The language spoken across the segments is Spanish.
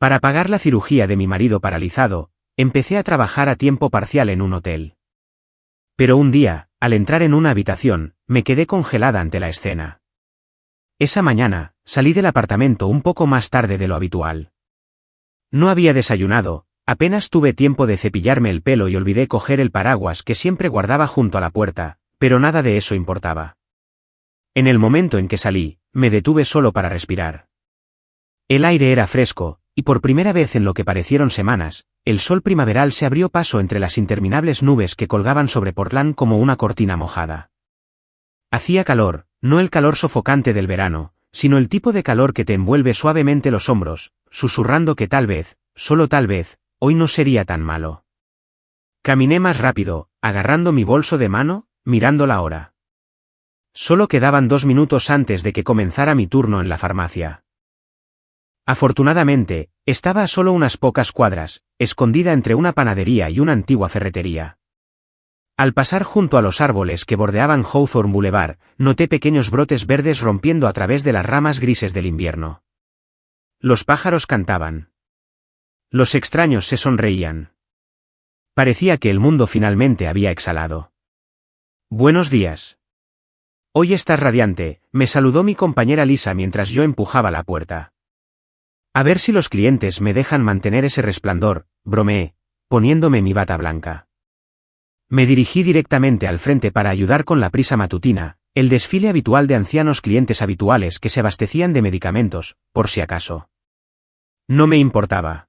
Para pagar la cirugía de mi marido paralizado, empecé a trabajar a tiempo parcial en un hotel. Pero un día, al entrar en una habitación, me quedé congelada ante la escena. Esa mañana, salí del apartamento un poco más tarde de lo habitual. No había desayunado, apenas tuve tiempo de cepillarme el pelo y olvidé coger el paraguas que siempre guardaba junto a la puerta, pero nada de eso importaba. En el momento en que salí, me detuve solo para respirar. El aire era fresco, y por primera vez en lo que parecieron semanas, el sol primaveral se abrió paso entre las interminables nubes que colgaban sobre Portland como una cortina mojada. Hacía calor, no el calor sofocante del verano, sino el tipo de calor que te envuelve suavemente los hombros, susurrando que tal vez, solo tal vez, hoy no sería tan malo. Caminé más rápido, agarrando mi bolso de mano, mirando la hora. Solo quedaban 2 minutos antes de que comenzara mi turno en la farmacia. Afortunadamente, estaba a solo unas pocas cuadras, escondida entre una panadería y una antigua ferretería. Al pasar junto a los árboles que bordeaban Hawthorne Boulevard, noté pequeños brotes verdes rompiendo a través de las ramas grises del invierno. Los pájaros cantaban. Los extraños se sonreían. Parecía que el mundo finalmente había exhalado. Buenos días. Hoy estás radiante, me saludó mi compañera Lisa mientras yo empujaba la puerta. A ver si los clientes me dejan mantener ese resplandor, bromeé, poniéndome mi bata blanca. Me dirigí directamente al frente para ayudar con la prisa matutina, el desfile habitual de ancianos clientes habituales que se abastecían de medicamentos, por si acaso. No me importaba.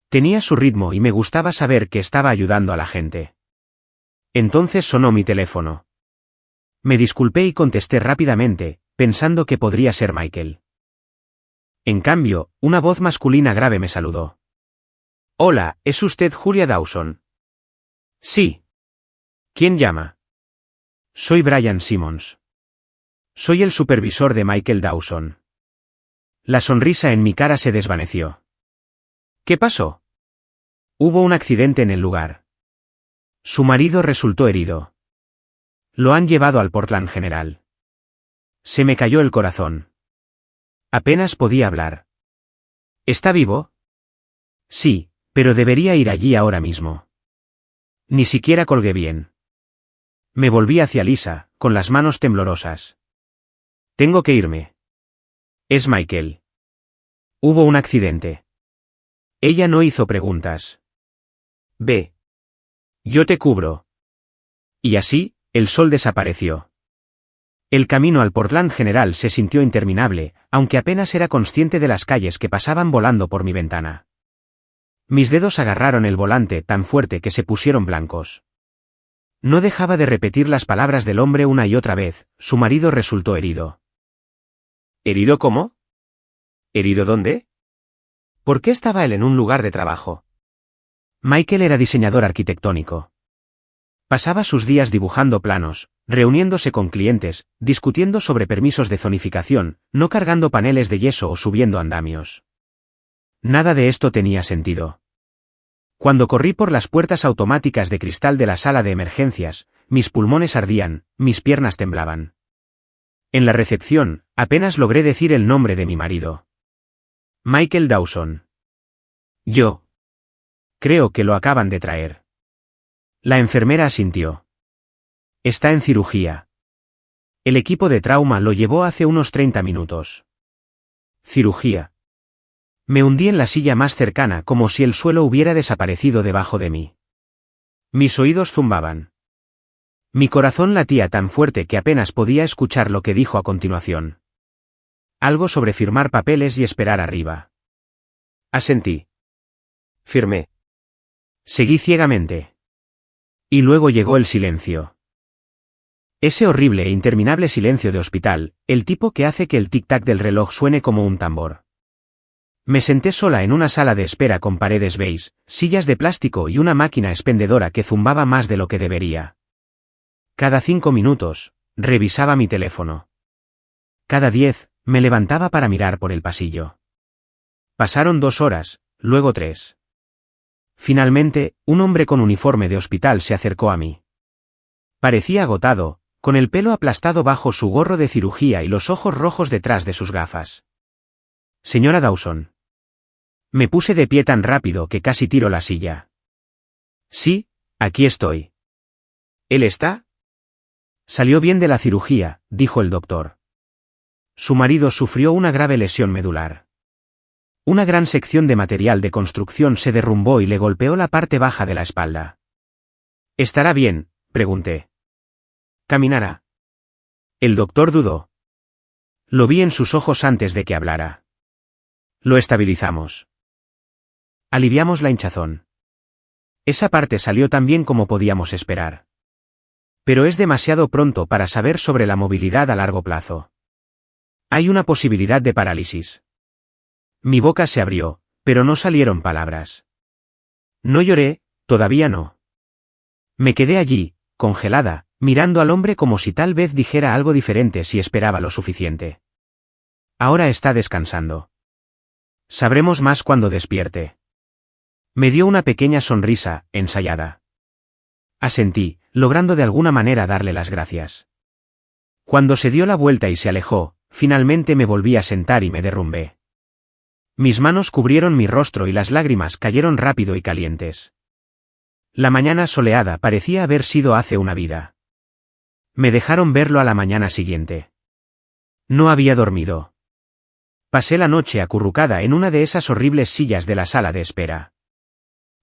Tenía su ritmo y me gustaba saber que estaba ayudando a la gente. Entonces sonó mi teléfono. Me disculpé y contesté rápidamente, pensando que podría ser Michael. En cambio, una voz masculina grave me saludó. Hola, ¿es usted Julia Dawson? Sí. ¿Quién llama? Soy Brian Simmons. Soy el supervisor de Michael Dawson. La sonrisa en mi cara se desvaneció. ¿Qué pasó? Hubo un accidente en el lugar. Su marido resultó herido. Lo han llevado al Portland General. Se me cayó el corazón. Apenas podía hablar. ¿Está vivo? Sí, pero debería ir allí ahora mismo. Ni siquiera colgué bien. Me volví hacia Lisa, con las manos temblorosas. Tengo que irme. Es Michael. Hubo un accidente. Ella no hizo preguntas. Ve. Yo te cubro. Y así, el sol desapareció. El camino al Portland General se sintió interminable, aunque apenas era consciente de las calles que pasaban volando por mi ventana. Mis dedos agarraron el volante tan fuerte que se pusieron blancos. No dejaba de repetir las palabras del hombre una y otra vez, su marido resultó herido. ¿Herido cómo? ¿Herido dónde? ¿Por qué estaba él en un lugar de trabajo? Michael era diseñador arquitectónico. Pasaba sus días dibujando planos, reuniéndose con clientes, discutiendo sobre permisos de zonificación, no cargando paneles de yeso o subiendo andamios. Nada de esto tenía sentido. Cuando corrí por las puertas automáticas de cristal de la sala de emergencias, mis pulmones ardían, mis piernas temblaban. En la recepción, apenas logré decir el nombre de mi marido. Michael Dawson. Yo. Creo que lo acaban de traer. La enfermera asintió. Está en cirugía. El equipo de trauma lo llevó hace unos 30 minutos. Cirugía. Me hundí en la silla más cercana como si el suelo hubiera desaparecido debajo de mí. Mis oídos zumbaban. Mi corazón latía tan fuerte que apenas podía escuchar lo que dijo a continuación. Algo sobre firmar papeles y esperar arriba. Asentí. Firmé. Seguí ciegamente. Y luego llegó el silencio. Ese horrible e interminable silencio de hospital, el tipo que hace que el tic-tac del reloj suene como un tambor. Me senté sola en una sala de espera con paredes beige, sillas de plástico y una máquina expendedora que zumbaba más de lo que debería. Cada 5 minutos, revisaba mi teléfono. Cada 10, me levantaba para mirar por el pasillo. Pasaron 2 horas, luego 3. Finalmente, un hombre con uniforme de hospital se acercó a mí. Parecía agotado, con el pelo aplastado bajo su gorro de cirugía y los ojos rojos detrás de sus gafas. Señora Dawson. Me puse de pie tan rápido que casi tiro la silla. Sí, aquí estoy. ¿Él está? Salió bien de la cirugía, dijo el doctor. Su marido sufrió una grave lesión medular. Una gran sección de material de construcción se derrumbó y le golpeó la parte baja de la espalda. ¿Estará bien?, pregunté. ¿Caminará? El doctor dudó. Lo vi en sus ojos antes de que hablara. Lo estabilizamos. Aliviamos la hinchazón. Esa parte salió tan bien como podíamos esperar. Pero es demasiado pronto para saber sobre la movilidad a largo plazo. Hay una posibilidad de parálisis. Mi boca se abrió, pero no salieron palabras. No lloré, todavía no. Me quedé allí, congelada, mirando al hombre como si tal vez dijera algo diferente si esperaba lo suficiente. Ahora está descansando. Sabremos más cuando despierte. Me dio una pequeña sonrisa, ensayada. Asentí, logrando de alguna manera darle las gracias. Cuando se dio la vuelta y se alejó, finalmente me volví a sentar y me derrumbé. Mis manos cubrieron mi rostro y las lágrimas cayeron rápido y calientes. La mañana soleada parecía haber sido hace una vida. Me dejaron verlo a la mañana siguiente. No había dormido. Pasé la noche acurrucada en una de esas horribles sillas de la sala de espera.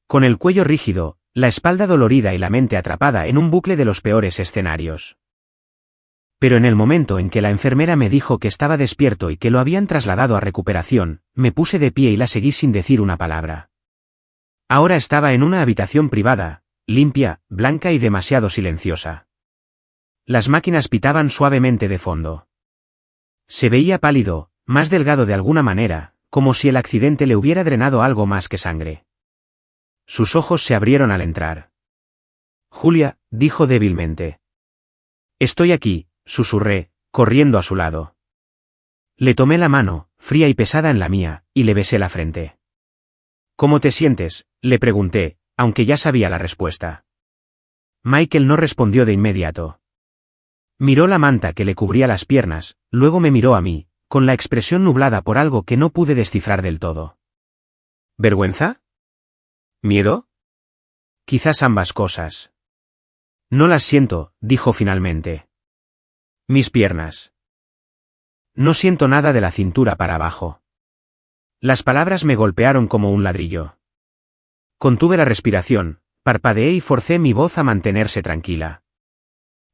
Con el cuello rígido, la espalda dolorida y la mente atrapada en un bucle de los peores escenarios. Pero en el momento en que la enfermera me dijo que estaba despierto y que lo habían trasladado a recuperación, me puse de pie y la seguí sin decir una palabra. Ahora estaba en una habitación privada, limpia, blanca y demasiado silenciosa. Las máquinas pitaban suavemente de fondo. Se veía pálido, más delgado de alguna manera, como si el accidente le hubiera drenado algo más que sangre. Sus ojos se abrieron al entrar. Julia, dijo débilmente. Estoy aquí, susurré, corriendo a su lado. Le tomé la mano, fría y pesada en la mía, y le besé la frente. ¿Cómo te sientes?, le pregunté, aunque ya sabía la respuesta. Michael no respondió de inmediato. Miró la manta que le cubría las piernas, luego me miró a mí, con la expresión nublada por algo que no pude descifrar del todo. ¿Vergüenza? ¿Miedo? Quizás ambas cosas. No las siento, dijo finalmente. Mis piernas. No siento nada de la cintura para abajo. Las palabras me golpearon como un ladrillo. Contuve la respiración, parpadeé y forcé mi voz a mantenerse tranquila.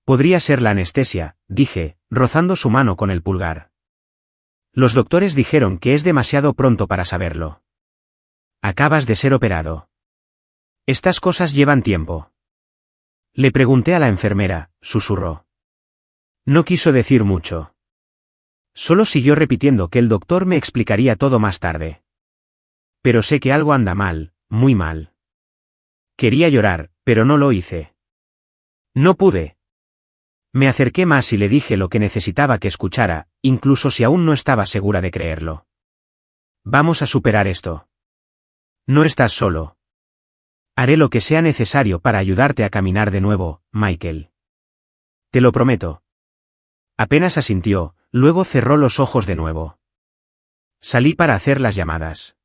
Podría ser la anestesia, dije, rozando su mano con el pulgar. Los doctores dijeron que es demasiado pronto para saberlo. Acabas de ser operado. Estas cosas llevan tiempo. Le pregunté a la enfermera, susurró. No quiso decir mucho. Solo siguió repitiendo que el doctor me explicaría todo más tarde. Pero sé que algo anda mal, muy mal. Quería llorar, pero no lo hice. No pude. Me acerqué más y le dije lo que necesitaba que escuchara, incluso si aún no estaba segura de creerlo. Vamos a superar esto. No estás solo. Haré lo que sea necesario para ayudarte a caminar de nuevo, Michael. Te lo prometo. Apenas asintió, luego cerró los ojos de nuevo. Salí para hacer las llamadas.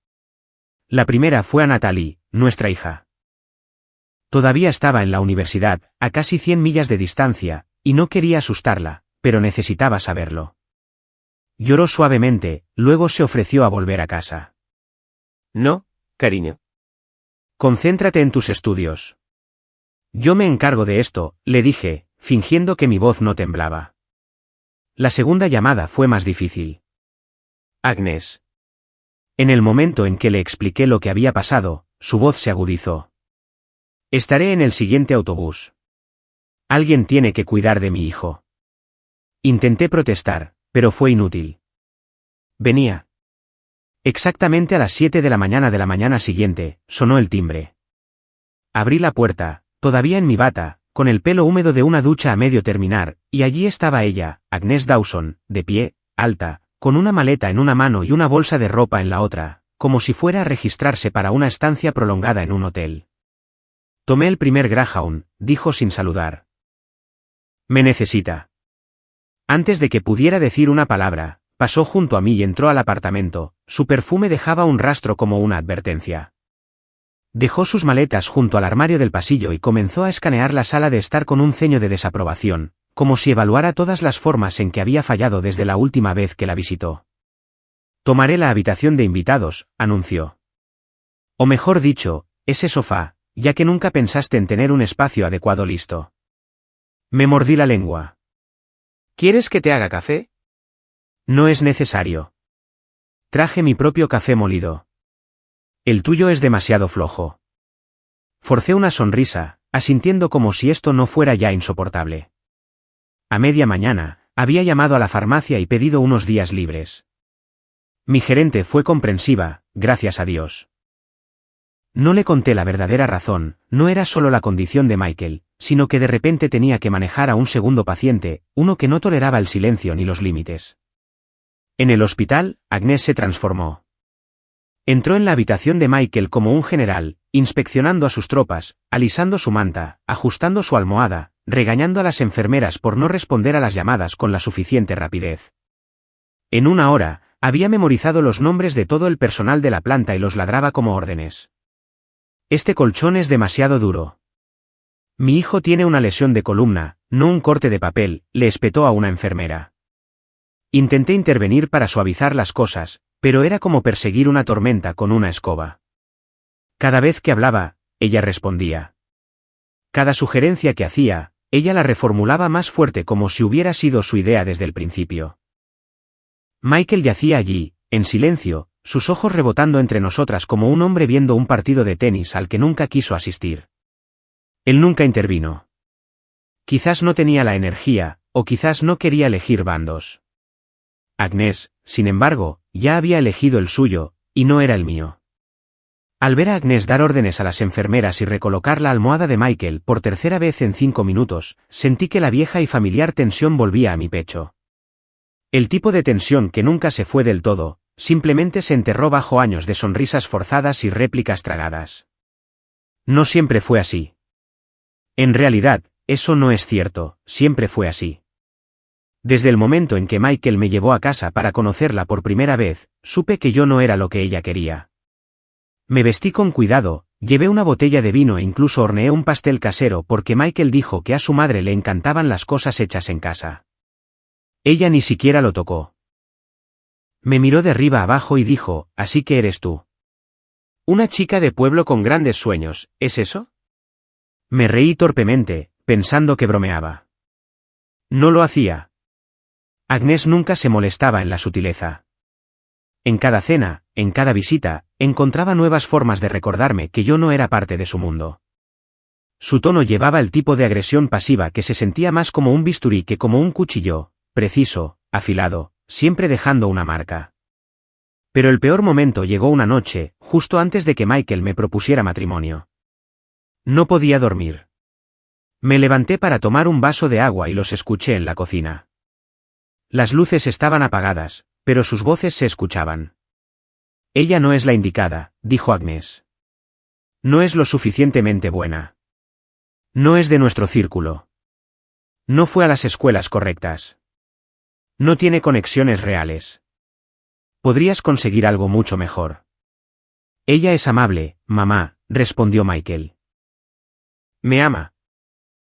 La primera fue a Natalie, nuestra hija. Todavía estaba en la universidad, a casi 100 millas de distancia, y no quería asustarla, pero necesitaba saberlo. Lloró suavemente, luego se ofreció a volver a casa. No, cariño. Concéntrate en tus estudios. Yo me encargo de esto, le dije, fingiendo que mi voz no temblaba. La segunda llamada fue más difícil. Agnes. En el momento en que le expliqué lo que había pasado, su voz se agudizó. Estaré en el siguiente autobús. Alguien tiene que cuidar de mi hijo. Intenté protestar, pero fue inútil. Venía. Exactamente a las 7 de la mañana siguiente, sonó el timbre. Abrí la puerta, todavía en mi bata, con el pelo húmedo de una ducha a medio terminar, y allí estaba ella, Agnes Dawson, de pie, alta, con una maleta en una mano y una bolsa de ropa en la otra, como si fuera a registrarse para una estancia prolongada en un hotel. Tomé el primer Greyhound, dijo sin saludar. Me necesita. Antes de que pudiera decir una palabra, pasó junto a mí y entró al apartamento, su perfume dejaba un rastro como una advertencia. Dejó sus maletas junto al armario del pasillo y comenzó a escanear la sala de estar con un ceño de desaprobación, como si evaluara todas las formas en que había fallado desde la última vez que la visitó. Tomaré la habitación de invitados, anunció. O mejor dicho, ese sofá, ya que nunca pensaste en tener un espacio adecuado listo. Me mordí la lengua. ¿Quieres que te haga café? No es necesario. Traje mi propio café molido. El tuyo es demasiado flojo. Forcé una sonrisa, asintiendo como si esto no fuera ya insoportable. A media mañana, había llamado a la farmacia y pedido unos días libres. Mi gerente fue comprensiva, gracias a Dios. No le conté la verdadera razón, no era solo la condición de Michael, sino que de repente tenía que manejar a un segundo paciente, uno que no toleraba el silencio ni los límites. En el hospital, Agnes se transformó. Entró en la habitación de Michael como un general, inspeccionando a sus tropas, alisando su manta, ajustando su almohada, regañando a las enfermeras por no responder a las llamadas con la suficiente rapidez. En una hora, había memorizado los nombres de todo el personal de la planta y los ladraba como órdenes. Este colchón es demasiado duro. Mi hijo tiene una lesión de columna, no un corte de papel, le espetó a una enfermera. Intenté intervenir para suavizar las cosas, pero era como perseguir una tormenta con una escoba. Cada vez que hablaba, ella respondía. Cada sugerencia que hacía, ella la reformulaba más fuerte como si hubiera sido su idea desde el principio. Michael yacía allí, en silencio, sus ojos rebotando entre nosotras como un hombre viendo un partido de tenis al que nunca quiso asistir. Él nunca intervino. Quizás no tenía la energía, o quizás no quería elegir bandos. Agnes, sin embargo, ya había elegido el suyo, y no era el mío. Al ver a Agnes dar órdenes a las enfermeras y recolocar la almohada de Michael por tercera vez en 5 minutos, sentí que la vieja y familiar tensión volvía a mi pecho. El tipo de tensión que nunca se fue del todo, simplemente se enterró bajo años de sonrisas forzadas y réplicas tragadas. No siempre fue así. En realidad, eso no es cierto, siempre fue así. Desde el momento en que Michael me llevó a casa para conocerla por primera vez, supe que yo no era lo que ella quería. Me vestí con cuidado, llevé una botella de vino e incluso horneé un pastel casero porque Michael dijo que a su madre le encantaban las cosas hechas en casa. Ella ni siquiera lo tocó. Me miró de arriba abajo y dijo, «¿Así que eres tú? Una chica de pueblo con grandes sueños, ¿es eso?» Me reí torpemente, pensando que bromeaba. No lo hacía. Agnes nunca se molestaba en la sutileza. En cada cena, en cada visita, encontraba nuevas formas de recordarme que yo no era parte de su mundo. Su tono llevaba el tipo de agresión pasiva que se sentía más como un bisturí que como un cuchillo, preciso, afilado, siempre dejando una marca. Pero el peor momento llegó una noche, justo antes de que Michael me propusiera matrimonio. No podía dormir. Me levanté para tomar un vaso de agua y los escuché en la cocina. Las luces estaban apagadas, pero sus voces se escuchaban. Ella no es la indicada, dijo Agnes. No es lo suficientemente buena. No es de nuestro círculo. No fue a las escuelas correctas. No tiene conexiones reales. Podrías conseguir algo mucho mejor. Ella es amable, mamá, respondió Michael. Me ama.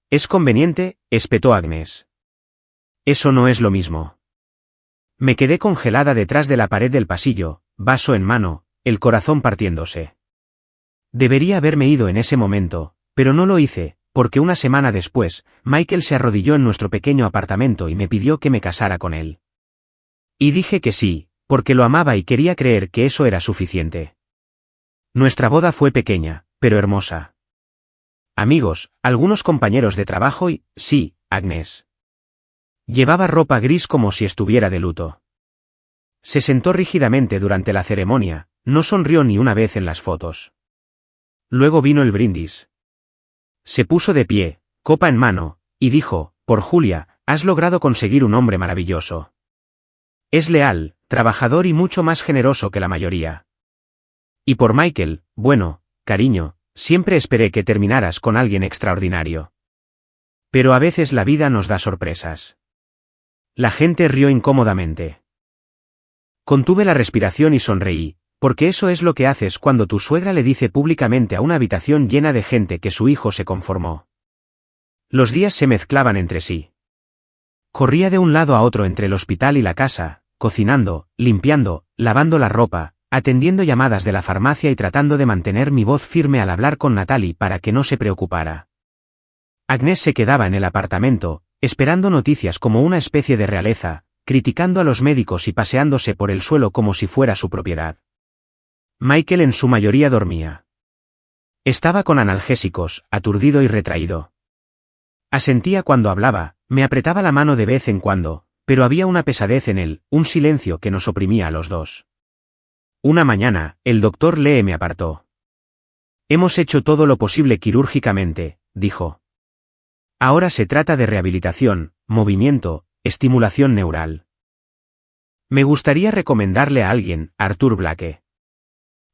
Es conveniente, espetó Agnes. Eso no es lo mismo. Me quedé congelada detrás de la pared del pasillo, vaso en mano, el corazón partiéndose. Debería haberme ido en ese momento, pero no lo hice, porque una semana después, Michael se arrodilló en nuestro pequeño apartamento y me pidió que me casara con él. Y dije que sí, porque lo amaba y quería creer que eso era suficiente. Nuestra boda fue pequeña, pero hermosa. Amigos, algunos compañeros de trabajo y, sí, Agnes. Llevaba ropa gris como si estuviera de luto. Se sentó rígidamente durante la ceremonia, no sonrió ni una vez en las fotos. Luego vino el brindis. Se puso de pie, copa en mano, y dijo, «Por Julia, has logrado conseguir un hombre maravilloso. Es leal, trabajador y mucho más generoso que la mayoría. Y por Michael, bueno, cariño, siempre esperé que terminaras con alguien extraordinario. Pero a veces la vida nos da sorpresas». La gente rió incómodamente. Contuve la respiración y sonreí, porque eso es lo que haces cuando tu suegra le dice públicamente a una habitación llena de gente que su hijo se conformó. Los días se mezclaban entre sí. Corría de un lado a otro entre el hospital y la casa, cocinando, limpiando, lavando la ropa, atendiendo llamadas de la farmacia y tratando de mantener mi voz firme al hablar con Natalie para que no se preocupara. Agnes se quedaba en el apartamento, esperando noticias como una especie de realeza, criticando a los médicos y paseándose por el suelo como si fuera su propiedad. Michael en su mayoría dormía. Estaba con analgésicos, aturdido y retraído. Asentía cuando hablaba, me apretaba la mano de vez en cuando, pero había una pesadez en él, un silencio que nos oprimía a los dos. Una mañana, el doctor Lee me apartó. Hemos hecho todo lo posible quirúrgicamente, dijo. Ahora se trata de rehabilitación, movimiento, estimulación neural. Me gustaría recomendarle a alguien, Arthur Blake.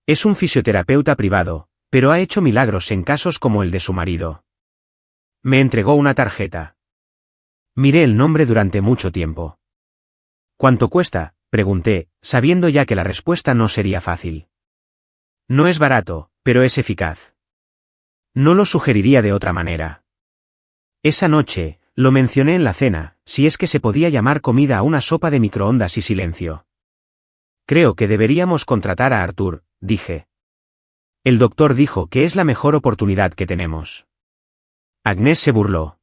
Es un fisioterapeuta privado, pero ha hecho milagros en casos como el de su marido. Me entregó una tarjeta. Miré el nombre durante mucho tiempo. ¿Cuánto cuesta?, pregunté, sabiendo ya que la respuesta no sería fácil. No es barato, pero es eficaz. No lo sugeriría de otra manera. Esa noche, lo mencioné en la cena, si es que se podía llamar comida a una sopa de microondas y silencio. Creo que deberíamos contratar a Arthur, dije. El doctor dijo que es la mejor oportunidad que tenemos. Agnes se burló.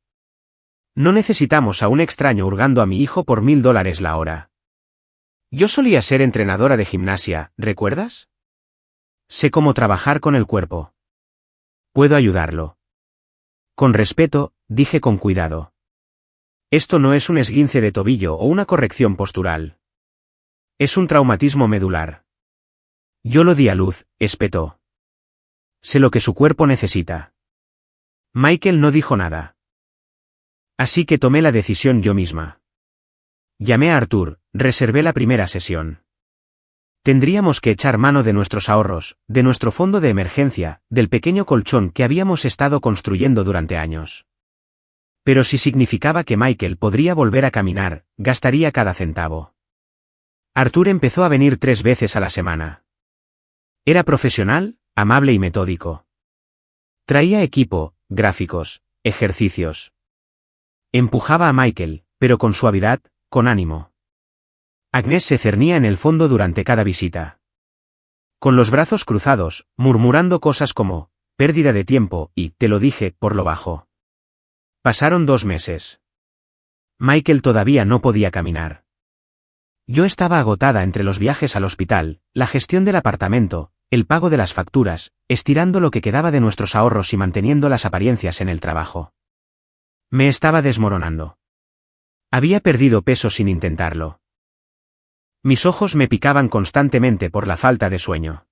No necesitamos a un extraño hurgando a mi hijo por $1000 la hora. Yo solía ser entrenadora de gimnasia, ¿recuerdas? Sé cómo trabajar con el cuerpo. Puedo ayudarlo. Con respeto, dije con cuidado. Esto no es un esguince de tobillo o una corrección postural. Es un traumatismo medular. Yo lo di a luz, espetó. Sé lo que su cuerpo necesita. Michael no dijo nada. Así que tomé la decisión yo misma. Llamé a Arthur, reservé la primera sesión. Tendríamos que echar mano de nuestros ahorros, de nuestro fondo de emergencia, del pequeño colchón que habíamos estado construyendo durante años. Pero si significaba que Michael podría volver a caminar, gastaría cada centavo. Arthur empezó a venir 3 veces a la semana. Era profesional, amable y metódico. Traía equipo, gráficos, ejercicios. Empujaba a Michael, pero con suavidad, con ánimo. Agnes se cernía en el fondo durante cada visita. Con los brazos cruzados, murmurando cosas como, pérdida de tiempo, y, te lo dije, por lo bajo. Pasaron 2 meses. Michael todavía no podía caminar. Yo estaba agotada entre los viajes al hospital, la gestión del apartamento, el pago de las facturas, estirando lo que quedaba de nuestros ahorros y manteniendo las apariencias en el trabajo. Me estaba desmoronando. Había perdido peso sin intentarlo. Mis ojos me picaban constantemente por la falta de sueño.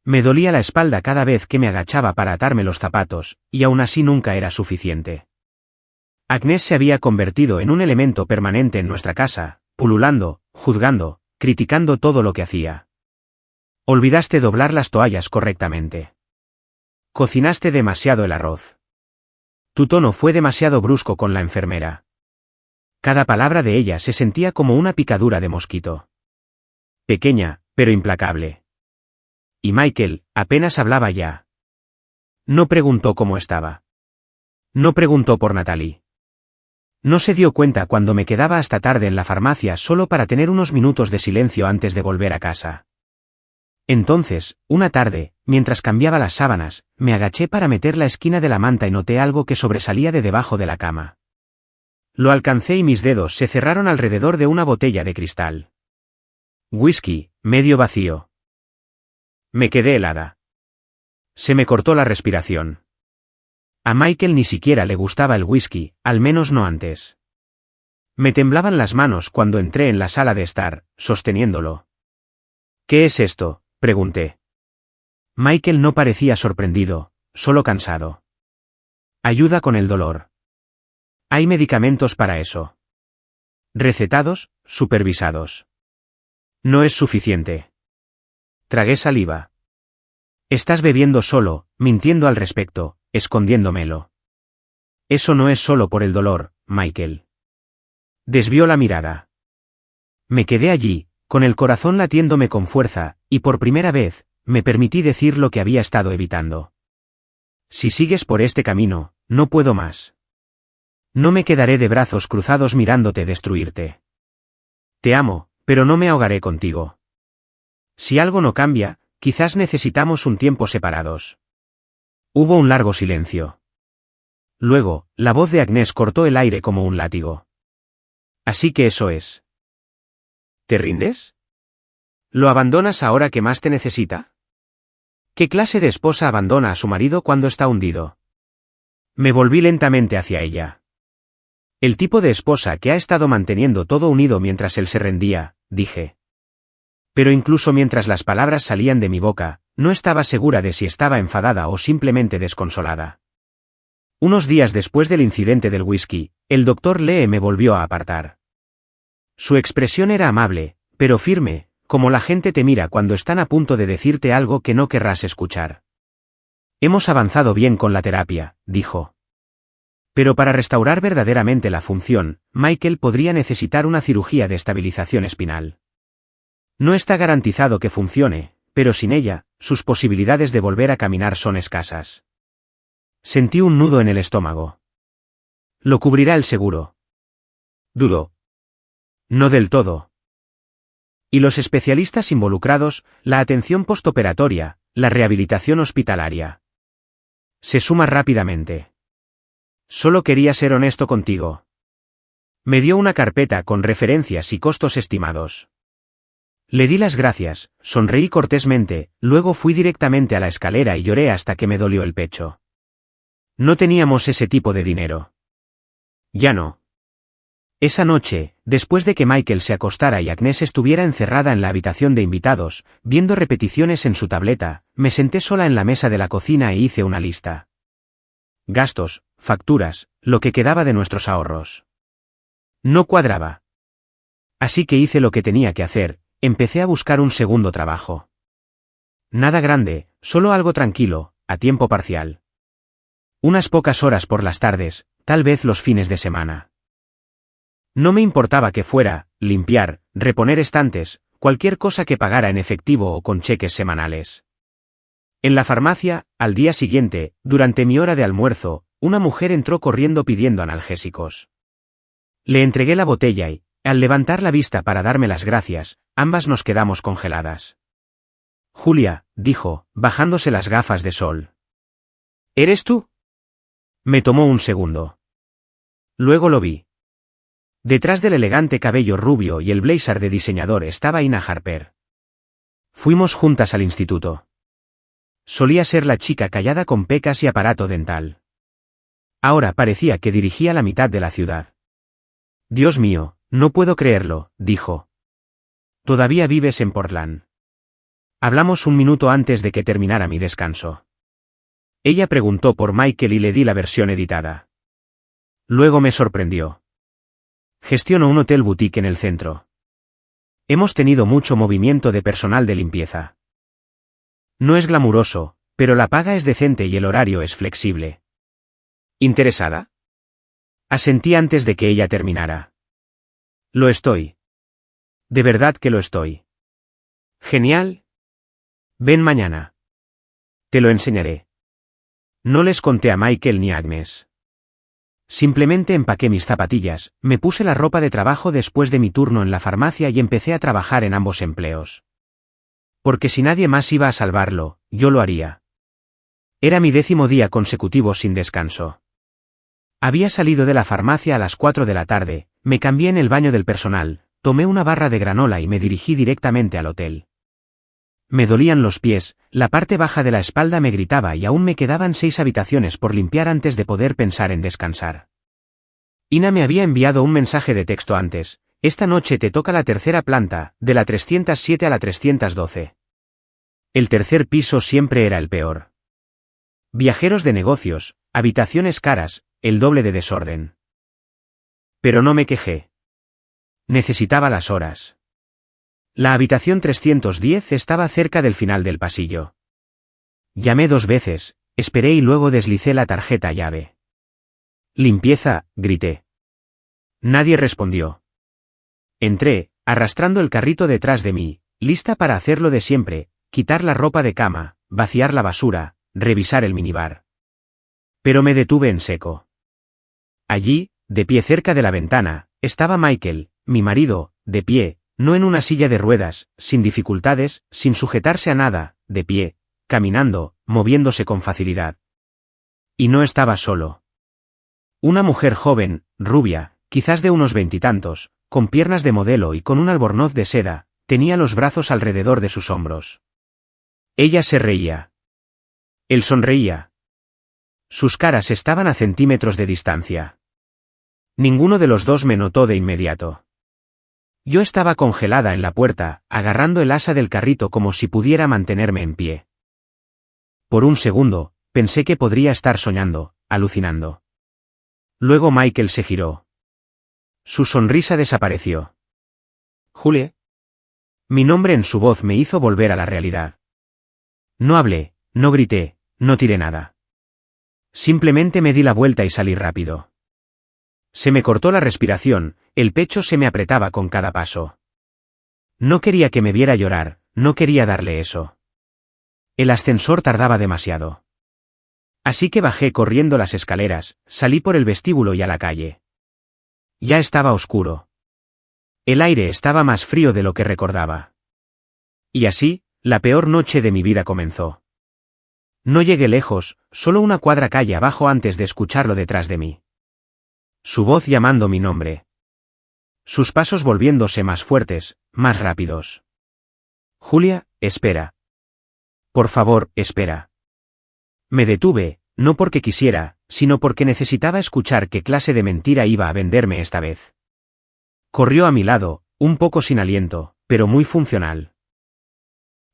Me dolía la espalda cada vez que me agachaba para atarme los zapatos, y aún así nunca era suficiente. Agnes se había convertido en un elemento permanente en nuestra casa, pululando, juzgando, criticando todo lo que hacía. Olvidaste doblar las toallas correctamente. Cocinaste demasiado el arroz. Tu tono fue demasiado brusco con la enfermera. Cada palabra de ella se sentía como una picadura de mosquito. Pequeña, pero implacable. Y Michael, apenas hablaba ya. No preguntó cómo estaba. No preguntó por Natalie. No se dio cuenta cuando me quedaba hasta tarde en la farmacia solo para tener unos minutos de silencio antes de volver a casa. Entonces, una tarde, mientras cambiaba las sábanas, me agaché para meter la esquina de la manta y noté algo que sobresalía de debajo de la cama. Lo alcancé y mis dedos se cerraron alrededor de una botella de cristal. Whisky, medio vacío. Me quedé helada. Se me cortó la respiración. A Michael ni siquiera le gustaba el whisky, al menos no antes. Me temblaban las manos cuando entré en la sala de estar, sosteniéndolo. ¿Qué es esto?, pregunté. Michael no parecía sorprendido, solo cansado. Ayuda con el dolor. Hay medicamentos para eso. Recetados, supervisados. No es suficiente. Tragué saliva. Estás bebiendo solo, mintiendo al respecto, escondiéndomelo. Eso no es solo por el dolor, Michael. Desvió la mirada. Me quedé allí, con el corazón latiéndome con fuerza, y por primera vez, me permití decir lo que había estado evitando. Si sigues por este camino, no puedo más. No me quedaré de brazos cruzados mirándote destruirte. Te amo, pero no me ahogaré contigo. Si algo no cambia, quizás necesitamos un tiempo separados. Hubo un largo silencio. Luego, la voz de Agnès cortó el aire como un látigo. Así que eso es. ¿Te rindes? ¿Lo abandonas ahora que más te necesita? ¿Qué clase de esposa abandona a su marido cuando está hundido? Me volví lentamente hacia ella. El tipo de esposa que ha estado manteniendo todo unido mientras él se rendía, dije. Pero incluso mientras las palabras salían de mi boca, no estaba segura de si estaba enfadada o simplemente desconsolada. Unos días después del incidente del whisky, el doctor Lee me volvió a apartar. Su expresión era amable, pero firme, como la gente te mira cuando están a punto de decirte algo que no querrás escuchar. Hemos avanzado bien con la terapia, dijo. Pero para restaurar verdaderamente la función, Michael podría necesitar una cirugía de estabilización espinal. No está garantizado que funcione, pero sin ella, sus posibilidades de volver a caminar son escasas. Sentí un nudo en el estómago. ¿Lo cubrirá el seguro? Dudó. No del todo. ¿Y los especialistas involucrados, la atención postoperatoria, la rehabilitación hospitalaria? Se suma rápidamente. Solo quería ser honesto contigo. Me dio una carpeta con referencias y costos estimados. Le di las gracias, sonreí cortésmente, luego fui directamente a la escalera y lloré hasta que me dolió el pecho. No teníamos ese tipo de dinero. Ya no. Esa noche, después de que Michael se acostara y Agnès estuviera encerrada en la habitación de invitados, viendo repeticiones en su tableta, me senté sola en la mesa de la cocina e hice una lista. Gastos, facturas, lo que quedaba de nuestros ahorros. No cuadraba. Así que hice lo que tenía que hacer, empecé a buscar un segundo trabajo. Nada grande, solo algo tranquilo, a tiempo parcial. Unas pocas horas por las tardes, tal vez los fines de semana. No me importaba que fuera, limpiar, reponer estantes, cualquier cosa que pagara en efectivo o con cheques semanales. En la farmacia, al día siguiente, durante mi hora de almuerzo, una mujer entró corriendo pidiendo analgésicos. Le entregué la botella y, al levantar la vista para darme las gracias, ambas nos quedamos congeladas. Julia, dijo, bajándose las gafas de sol. ¿Eres tú? Me tomó un segundo. Luego lo vi. Detrás del elegante cabello rubio y el blazer de diseñador estaba Ina Harper. Fuimos juntas al instituto. Solía ser la chica callada con pecas y aparato dental. Ahora parecía que dirigía la mitad de la ciudad. Dios mío, no puedo creerlo, dijo. ¿Todavía vives en Portland? Hablamos un minuto antes de que terminara mi descanso. Ella preguntó por Michael y le di la versión editada. Luego me sorprendió. Gestiono un hotel boutique en el centro. Hemos tenido mucho movimiento de personal de limpieza. No es glamuroso, pero la paga es decente y el horario es flexible. ¿Interesada? Asentí antes de que ella terminara. Lo estoy. De verdad que lo estoy. Genial. Ven mañana. Te lo enseñaré. No les conté a Michael ni a Agnès. Simplemente empaqué mis zapatillas, me puse la ropa de trabajo después de mi turno en la farmacia y empecé a trabajar en ambos empleos. Porque si nadie más iba a salvarlo, yo lo haría. Era mi 10º día consecutivo sin descanso. Había salido de la farmacia a las 4 de la tarde, me cambié en el baño del personal, tomé una barra de granola y me dirigí directamente al hotel. Me dolían los pies, la parte baja de la espalda me gritaba y aún me quedaban 6 habitaciones por limpiar antes de poder pensar en descansar. Ina me había enviado un mensaje de texto antes: esta noche te toca la tercera planta, de la 307 a la 312. El tercer piso siempre era el peor. Viajeros de negocios, habitaciones caras, el doble de desorden. Pero no me quejé. Necesitaba las horas. La habitación 310 estaba cerca del final del pasillo. Llamé 2 veces, esperé y luego deslicé la tarjeta llave. Limpieza, grité. Nadie respondió. Entré, arrastrando el carrito detrás de mí, lista para hacerlo de siempre, quitar la ropa de cama, vaciar la basura, revisar el minibar. Pero me detuve en seco. Allí, de pie cerca de la ventana, estaba Michael, mi marido, de pie, no en una silla de ruedas, sin dificultades, sin sujetarse a nada, de pie, caminando, moviéndose con facilidad. Y no estaba solo. Una mujer joven, rubia, quizás de unos veintitantos, con piernas de modelo y con un albornoz de seda, tenía los brazos alrededor de sus hombros. Ella se reía. Él sonreía. Sus caras estaban a centímetros de distancia. Ninguno de los dos me notó de inmediato. Yo estaba congelada en la puerta, agarrando el asa del carrito como si pudiera mantenerme en pie. Por un segundo, pensé que podría estar soñando, alucinando. Luego Michael se giró. Su sonrisa desapareció. Julie. Mi nombre en su voz me hizo volver a la realidad. No hablé, no grité, no tiré nada. Simplemente me di la vuelta y salí rápido. Se me cortó la respiración, el pecho se me apretaba con cada paso. No quería que me viera llorar, no quería darle eso. El ascensor tardaba demasiado. Así que bajé corriendo las escaleras, salí por el vestíbulo y a la calle. Ya estaba oscuro. El aire estaba más frío de lo que recordaba. Y así, la peor noche de mi vida comenzó. No llegué lejos, solo una cuadra calle abajo antes de escucharlo detrás de mí. Su voz llamando mi nombre. Sus pasos volviéndose más fuertes, más rápidos. Julia, espera. Por favor, espera. Me detuve, no porque quisiera, sino porque necesitaba escuchar qué clase de mentira iba a venderme esta vez. Corrió a mi lado, un poco sin aliento, pero muy funcional.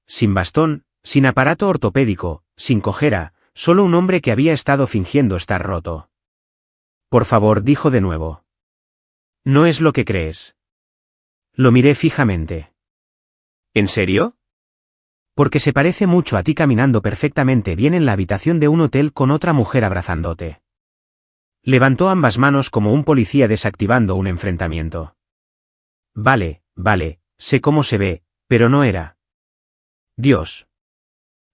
Sin bastón, sin aparato ortopédico, sin cojera, solo un hombre que había estado fingiendo estar roto. Por favor, dijo de nuevo. No es lo que crees. Lo miré fijamente. ¿En serio? Porque se parece mucho a ti caminando perfectamente bien en la habitación de un hotel con otra mujer abrazándote. Levantó ambas manos como un policía desactivando un enfrentamiento. Vale, sé cómo se ve, pero no era. Dios.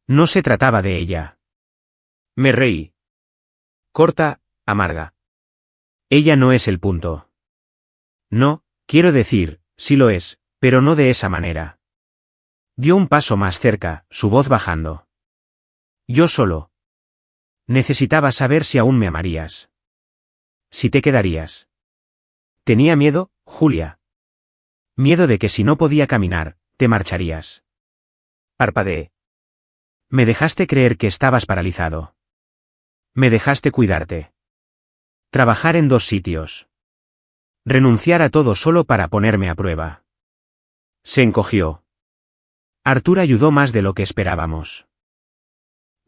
No se trataba de ella. Me reí. Corta, amarga. Ella no es el punto. No, quiero decir, sí lo es, pero no de esa manera. Dio un paso más cerca, su voz bajando. Yo solo. Necesitaba saber si aún me amarías. Si te quedarías. Tenía miedo, Julia. Miedo de que si no podía caminar, te marcharías. Parpadeé. Me dejaste creer que estabas paralizado. Me dejaste cuidarte. Trabajar en 2 sitios. Renunciar a todo solo para ponerme a prueba. Se encogió. Arthur ayudó más de lo que esperábamos.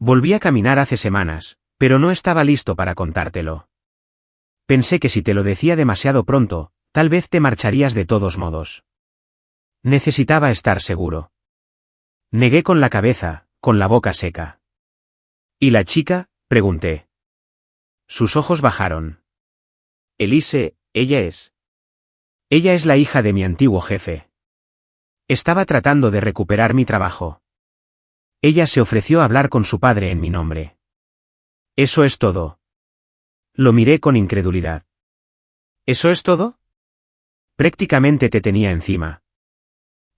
Volví a caminar hace semanas, pero no estaba listo para contártelo. Pensé que si te lo decía demasiado pronto, tal vez te marcharías de todos modos. Necesitaba estar seguro. Negué con la cabeza, con la boca seca. ¿Y la chica?, pregunté. Sus ojos bajaron. Elise, ella es. Ella es la hija de mi antiguo jefe. Estaba tratando de recuperar mi trabajo. Ella se ofreció a hablar con su padre en mi nombre. ¿Eso es todo? Lo miré con incredulidad. ¿Eso es todo? Prácticamente te tenía encima.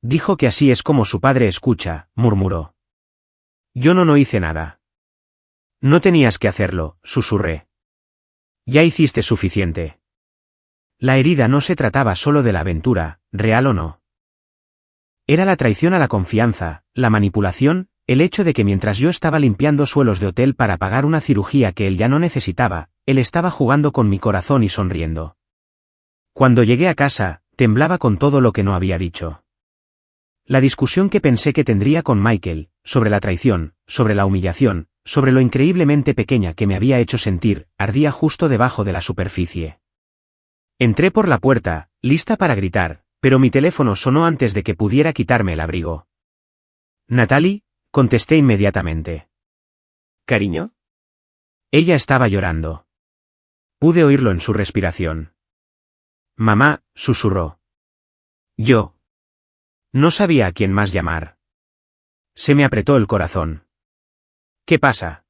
Dijo que así es como su padre escucha, murmuró. Yo no hice nada. No tenías que hacerlo, susurré. Ya hiciste suficiente. La herida no se trataba solo de la aventura, real o no. Era la traición a la confianza, la manipulación, el hecho de que mientras yo estaba limpiando suelos de hotel para pagar una cirugía que él ya no necesitaba, él estaba jugando con mi corazón y sonriendo. Cuando llegué a casa, temblaba con todo lo que no había dicho. La discusión que pensé que tendría con Michael, sobre la traición, sobre la humillación, sobre lo increíblemente pequeña que me había hecho sentir, ardía justo debajo de la superficie. Entré por la puerta, lista para gritar, pero mi teléfono sonó antes de que pudiera quitarme el abrigo. Natalie, contesté inmediatamente. ¿Cariño? Ella estaba llorando. Pude oírlo en su respiración. Mamá, susurró. Yo, No sabía a quién más llamar. Se me apretó el corazón. ¿Qué pasa?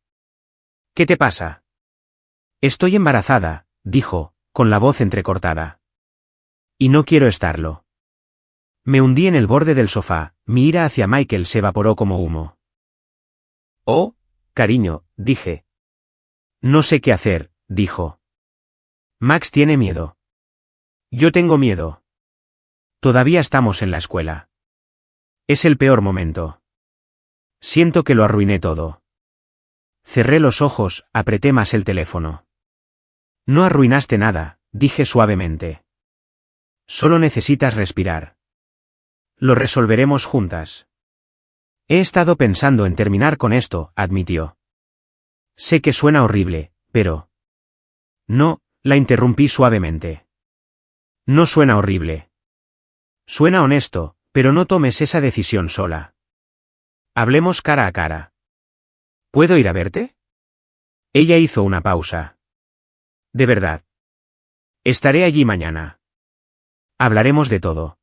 ¿Qué te pasa? Estoy embarazada, dijo, con la voz entrecortada. Y no quiero estarlo. Me hundí en el borde del sofá, mi ira hacia Michael se evaporó como humo. Oh, cariño, dije. No sé qué hacer, dijo. Max tiene miedo. Yo tengo miedo. Todavía estamos en la escuela. Es el peor momento. Siento que lo arruiné todo. Cerré los ojos, apreté más el teléfono. No arruinaste nada, dije suavemente. Solo necesitas respirar. Lo resolveremos juntas. He estado pensando en terminar con esto, admitió. Sé que suena horrible, pero... No, la interrumpí suavemente. No suena horrible. Suena honesto, pero no tomes esa decisión sola. Hablemos cara a cara. ¿Puedo ir a verte? Ella hizo una pausa. De verdad. Estaré allí mañana. Hablaremos de todo.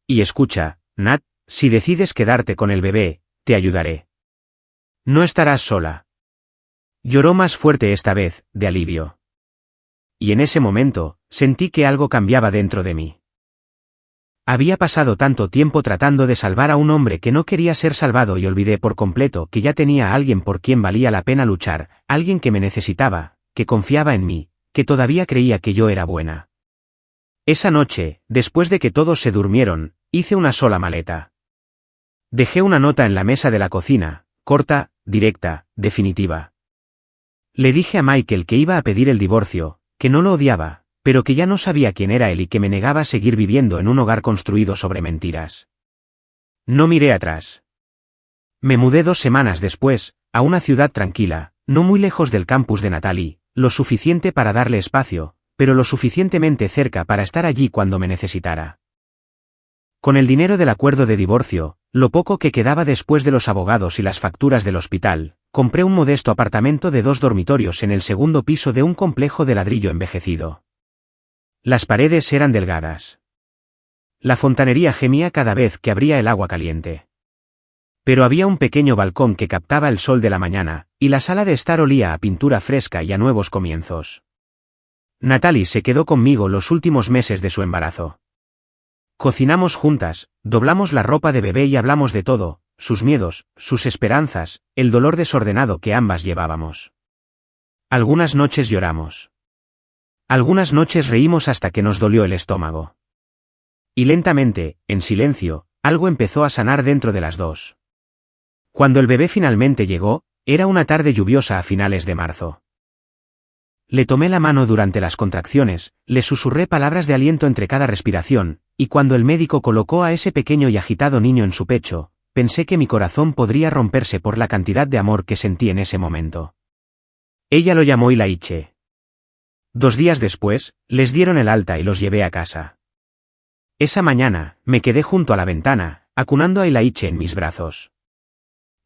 Y escucha, Nat, si decides quedarte con el bebé, te ayudaré. No estarás sola. Lloró más fuerte esta vez, de alivio. Y en ese momento, sentí que algo cambiaba dentro de mí. Había pasado tanto tiempo tratando de salvar a un hombre que no quería ser salvado y olvidé por completo que ya tenía a alguien por quien valía la pena luchar, alguien que me necesitaba, que confiaba en mí, que todavía creía que yo era buena. Esa noche, después de que todos se durmieron, hice una sola maleta. Dejé una nota en la mesa de la cocina, corta, directa, definitiva. Le dije a Michael que iba a pedir el divorcio, que no lo odiaba, pero que ya no sabía quién era él y que me negaba a seguir viviendo en un hogar construido sobre mentiras. No miré atrás. Me mudé 2 semanas después, a una ciudad tranquila, no muy lejos del campus de Natalie, lo suficiente para darle espacio, pero lo suficientemente cerca para estar allí cuando me necesitara. Con el dinero del acuerdo de divorcio, lo poco que quedaba después de los abogados y las facturas del hospital, compré un modesto apartamento de 2 dormitorios en el segundo piso de un complejo de ladrillo envejecido. Las paredes eran delgadas. La fontanería gemía cada vez que abría el agua caliente. Pero había un pequeño balcón que captaba el sol de la mañana, y la sala de estar olía a pintura fresca y a nuevos comienzos. Natalie se quedó conmigo los últimos meses de su embarazo. Cocinamos juntas, doblamos la ropa de bebé y hablamos de todo, sus miedos, sus esperanzas, el dolor desordenado que ambas llevábamos. Algunas noches lloramos. Algunas noches reímos hasta que nos dolió el estómago. Y lentamente, en silencio, algo empezó a sanar dentro de las dos. Cuando el bebé finalmente llegó, era una tarde lluviosa a finales de marzo. Le tomé la mano durante las contracciones, le susurré palabras de aliento entre cada respiración, y cuando el médico colocó a ese pequeño y agitado niño en su pecho, pensé que mi corazón podría romperse por la cantidad de amor que sentí en ese momento. Ella lo llamó Ilaiche. 2 días después, les dieron el alta y los llevé a casa. Esa mañana, me quedé junto a la ventana, acunando a Ilaiche en mis brazos.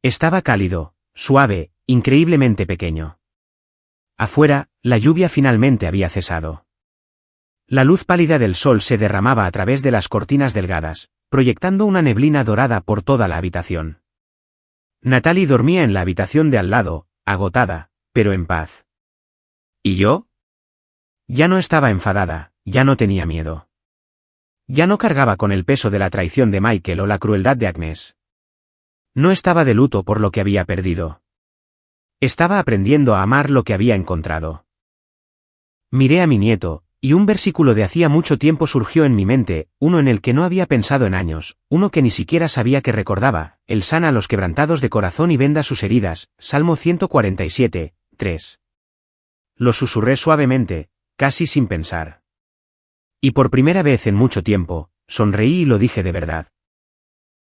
Estaba cálido, suave, increíblemente pequeño. Afuera, la lluvia finalmente había cesado. La luz pálida del sol se derramaba a través de las cortinas delgadas, proyectando una neblina dorada por toda la habitación. Natalie dormía en la habitación de al lado, agotada, pero en paz. ¿Y yo? Ya no estaba enfadada, ya no tenía miedo. Ya no cargaba con el peso de la traición de Michael o la crueldad de Agnes. No estaba de luto por lo que había perdido. Estaba aprendiendo a amar lo que había encontrado. Miré a mi nieto, y un versículo de hacía mucho tiempo surgió en mi mente, uno en el que no había pensado en años, uno que ni siquiera sabía que recordaba: Él sana a los quebrantados de corazón y venda sus heridas, Salmo 147, 3. Lo susurré suavemente, casi sin pensar. Y por primera vez en mucho tiempo, sonreí y lo dije de verdad.